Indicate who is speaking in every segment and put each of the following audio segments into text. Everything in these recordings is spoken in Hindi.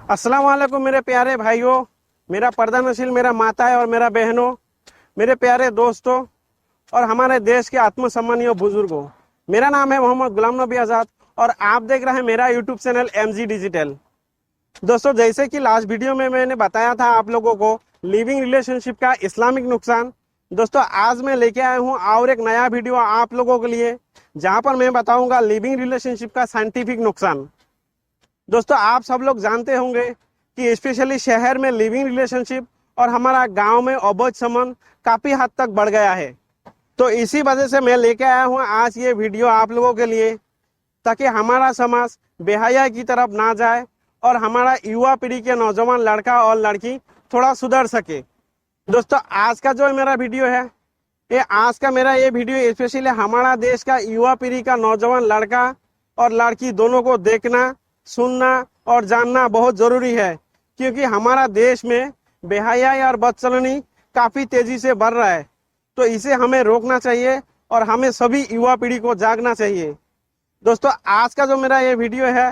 Speaker 1: अस्सलाम वालेकुम मेरे प्यारे भाइयों, मेरा पर्दा नशील, मेरा माता है और मेरा बहनों, मेरे प्यारे दोस्तों और हमारे देश के आत्मसम्मानीय बुजुर्गों। मेरा नाम है मोहम्मद गुलाम नबी आज़ाद और आप देख रहे हैं मेरा यूट्यूब चैनल MG डिजिटल। दोस्तों, जैसे कि लास्ट वीडियो में मैंने बताया था आप लोगों को लिविंग रिलेशनशिप का इस्लामिक नुकसान। दोस्तों, आज मैं लेके आया हूँ और एक नया वीडियो आप लोगों के लिए, जहाँ पर मैं बताऊंगा लिविंग रिलेशनशिप का साइंटिफिक नुकसान। दोस्तों, आप सब लोग जानते होंगे कि स्पेशली शहर में लिविंग रिलेशनशिप और हमारा गांव में अवैध संबंध काफी हद तक बढ़ गया है। तो इसी वजह से मैं लेके आया हूं आज ये वीडियो आप लोगों के लिए, ताकि हमारा समाज बेहयाई की तरफ ना जाए और हमारा युवा पीढ़ी के नौजवान लड़का और लड़की थोड़ा सुधर सके। दोस्तों, आज का जो मेरा वीडियो है, ये वीडियो स्पेशली हमारा देश का युवा पीढ़ी का नौजवान लड़का और लड़की दोनों को देखना, सुनना और जानना बहुत जरूरी है, क्योंकि हमारा देश में बेहयाई और बदचलनी काफी तेजी से बढ़ रहा है। तो इसे हमें रोकना चाहिए और हमें सभी युवा पीढ़ी को जागना चाहिए। दोस्तों, आज का जो मेरा ये वीडियो है,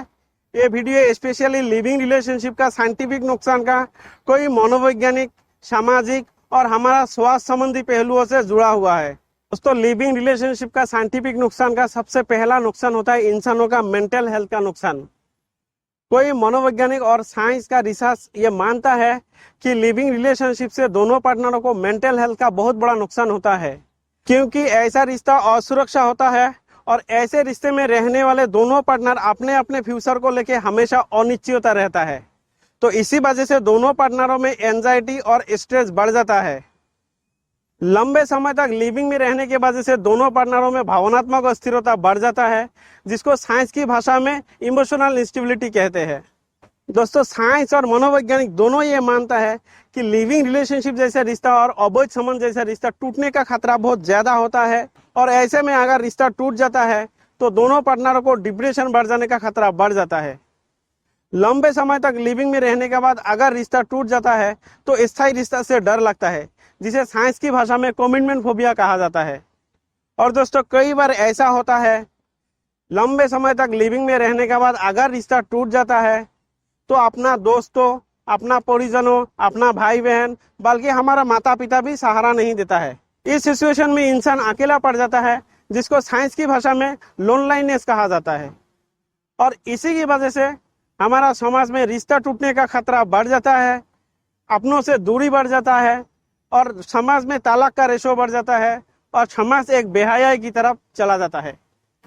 Speaker 1: ये वीडियो स्पेशली लिविंग रिलेशनशिप का साइंटिफिक नुकसान का कोई मनोवैज्ञानिक, सामाजिक और हमारा स्वास्थ्य संबंधी पहलुओं से जुड़ा हुआ है। दोस्तों, लिविंग रिलेशनशिप का साइंटिफिक नुकसान का सबसे पहला नुकसान होता है इंसानों का मेंटल हेल्थ का नुकसान। कोई मनोवैज्ञानिक और साइंस का रिसर्च ये मानता है कि लिविंग रिलेशनशिप से दोनों पार्टनरों को मेंटल हेल्थ का बहुत बड़ा नुकसान होता है, क्योंकि ऐसा रिश्ता असुरक्षा होता है और ऐसे रिश्ते में रहने वाले दोनों पार्टनर अपने अपने फ्यूचर को लेके हमेशा अनिश्चितता रहता है। तो इसी वजह से दोनों पार्टनरों में एंजाइटी और स्ट्रेस बढ़ जाता है। लंबे समय तक लिविंग में रहने की वजह से दोनों पार्टनरों में भावनात्मक अस्थिरता बढ़ जाता है, जिसको साइंस की भाषा में इमोशनल इंस्टेबिलिटी कहते हैं। दोस्तों, साइंस और मनोवैज्ञानिक दोनों ये मानता है कि लिविंग रिलेशनशिप जैसे रिश्ता और अवैध संबंध जैसा रिश्ता टूटने का खतरा बहुत ज्यादा होता है, और ऐसे में अगर रिश्ता टूट जाता है तो दोनों पार्टनरों को डिप्रेशन बढ़ जाने का खतरा बढ़ जाता है। लंबे समय तक लिविंग में रहने के बाद अगर रिश्ता टूट जाता है तो स्थायी रिश्ता से डर लगता है, जिसे साइंस की भाषा में कमिटमेंट फोबिया कहा जाता है। और दोस्तों, कई बार ऐसा होता है, लंबे समय तक लिविंग में रहने के बाद अगर रिश्ता टूट जाता है तो अपना दोस्तों, अपना परिजनों, अपना भाई बहन, बल्कि हमारा माता पिता भी सहारा नहीं देता है। इस सिचुएशन में इंसान अकेला पड़ जाता है, जिसको साइंस की भाषा में लोनलाइनेस कहा जाता है। और इसी की वजह से हमारा समाज में रिश्ता टूटने का खतरा बढ़ जाता है, अपनों से दूरी बढ़ जाता है और समाज में तलाक का रेशो बढ़ जाता है और समाज एक बेहयाई की तरफ चला जाता है।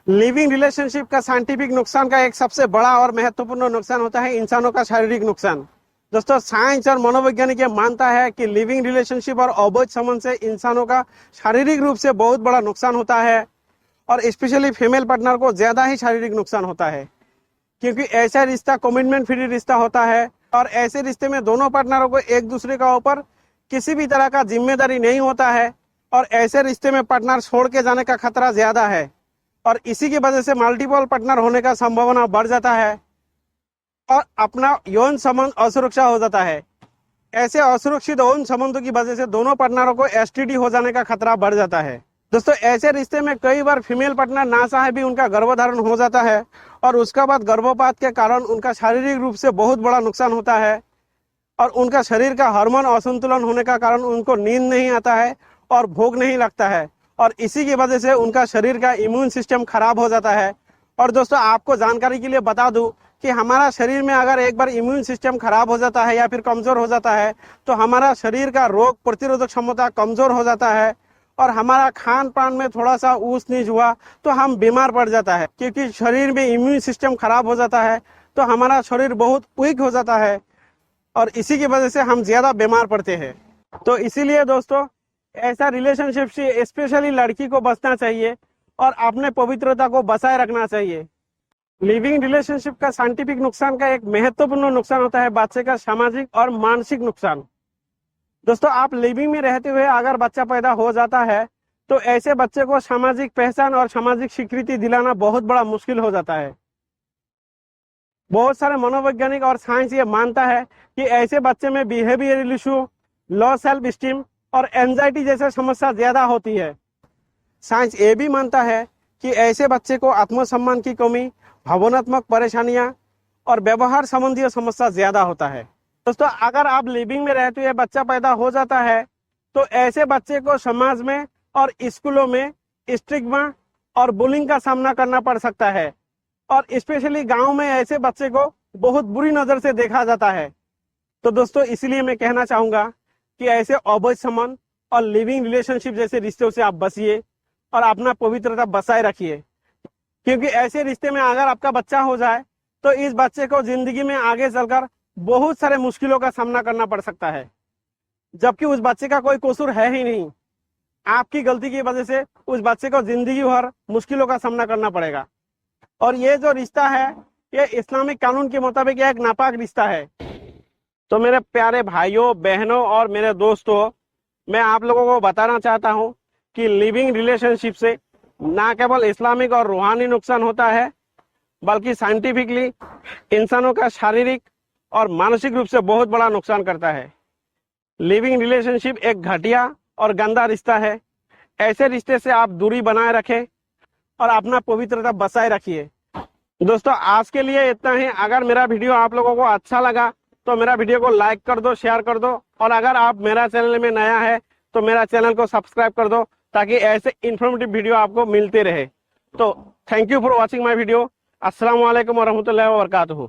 Speaker 1: लिविंग रिलेशनशिप का साइंटिफिक नुकसान का एक सबसे बड़ा और महत्वपूर्ण नुकसान होता है इंसानों का शारीरिक नुकसान। दोस्तों, साइंस और मनोवैज्ञानिक ये मानता है कि लिविंग रिलेशनशिप और अवैध संबंध से इंसानों का शारीरिक रूप से बहुत बड़ा नुकसान होता है, और स्पेशली फीमेल पार्टनर को ज्यादा ही शारीरिक नुकसान होता है, क्योंकि ऐसा रिश्ता कमिटमेंट फ्री रिश्ता होता है और ऐसे रिश्ते में दोनों पार्टनरों को एक दूसरे का ऊपर किसी भी तरह का जिम्मेदारी नहीं होता है, और ऐसे रिश्ते में पार्टनर छोड़ के जाने का खतरा ज्यादा है, और इसी की वजह से मल्टीपल पार्टनर होने का संभावना बढ़ जाता है और अपना यौन संबंध असुरक्षा हो जाता है। ऐसे असुरक्षित यौन संबंधों की वजह से दोनों पार्टनरों को STD हो जाने का खतरा बढ़ जाता है। दोस्तों, ऐसे रिश्ते में कई बार फीमेल पार्टनर ना चाहे भी उनका गर्भधारण हो जाता है, और उसके बाद गर्भपात के कारण उनका शारीरिक रूप से बहुत बड़ा नुकसान होता है, और उनका शरीर का हार्मोन असंतुलन होने का कारण उनको नींद नहीं आता है और भूख नहीं लगता है, और इसी की वजह से उनका शरीर का इम्यून सिस्टम खराब हो जाता है। और दोस्तों, आपको जानकारी के लिए बता दूं कि हमारा शरीर में अगर एक बार इम्यून सिस्टम खराब हो जाता है या फिर कमजोर हो जाता है तो हमारा शरीर का रोग प्रतिरोधक क्षमता कमजोर हो जाता है, और हमारा खान पान में थोड़ा सा ऊंच नीच हुआ तो हम बीमार पड़ जाता है, क्योंकि शरीर में इम्यून सिस्टम खराब हो जाता है तो हमारा शरीर बहुत वीक हो जाता है, और इसी की वजह से हम ज्यादा बीमार पड़ते हैं। तो इसीलिए दोस्तों, ऐसा रिलेशनशिप से स्पेशली लड़की को बचना चाहिए और अपने पवित्रता को बचाए रखना चाहिए। लिविंग रिलेशनशिप का साइंटिफिक नुकसान का एक महत्वपूर्ण नुकसान होता है बच्चे का सामाजिक और मानसिक नुकसान। दोस्तों, आप लिविंग में रहते हुए अगर बच्चा पैदा हो जाता है तो ऐसे बच्चे को सामाजिक पहचान और सामाजिक स्वीकृति दिलाना बहुत बड़ा मुश्किल हो जाता है। बहुत सारे मनोवैज्ञानिक और साइंस ये मानता है कि ऐसे बच्चे में behavioural issue, low self esteem और एंजाइटी जैसे समस्या ज्यादा होती है। साइंस ये भी मानता है कि ऐसे बच्चे को आत्मसम्मान की कमी, भावनात्मक परेशानियां और व्यवहार संबंधी समस्या ज्यादा होता है। दोस्तों, अगर आप लिविंग में रहते हुए बच्चा पैदा हो जाता है तो ऐसे बच्चे को समाज में और स्कूलों में स्टिग्मा और बुलिंग का सामना करना पड़ सकता है, और स्पेशली गांव में ऐसे बच्चे को बहुत बुरी नजर से देखा जाता है। तो दोस्तों, इसलिए मैं कहना चाहूंगा कि ऐसे अवैध संबंध और लिविंग रिलेशनशिप जैसे रिश्तों से आप बचिए और अपना पवित्रता बचाए रखिए, क्योंकि ऐसे रिश्ते में अगर आपका बच्चा हो जाए तो इस बच्चे को जिंदगी में आगे चलकर बहुत सारे मुश्किलों का सामना करना पड़ सकता है, जबकि उस बच्चे का कोई कसूर है ही नहीं। आपकी गलती की वजह से उस बच्चे को जिंदगी भर मुश्किलों का सामना करना पड़ेगा। और ये जो रिश्ता है, ये इस्लामिक कानून के मुताबिक एक नापाक रिश्ता है। तो मेरे प्यारे भाइयों, बहनों और मेरे दोस्तों, मैं आप लोगों को बताना चाहता हूं कि लिविंग रिलेशनशिप से ना केवल इस्लामिक और रूहानी नुकसान होता है, बल्कि साइंटिफिकली इंसानों का शारीरिक और मानसिक रूप से बहुत बड़ा नुकसान करता है। लिविंग रिलेशनशिप एक घटिया और गंदा रिश्ता है। ऐसे रिश्ते से आप दूरी बनाए रखें और अपना पवित्रता बचाए रखिए। दोस्तों, आज के लिए इतना ही। अगर मेरा वीडियो आप लोगों को अच्छा लगा तो मेरा वीडियो को लाइक कर दो, शेयर कर दो, और अगर आप मेरा चैनल में नया है तो मेरा चैनल को सब्सक्राइब कर दो, ताकि ऐसे इन्फॉर्मेटिव वीडियो आपको मिलते रहे। तो thank you for watching my video. अस्सलाम वालेकुम वरहमतुल्लाहि वबरकातुहू।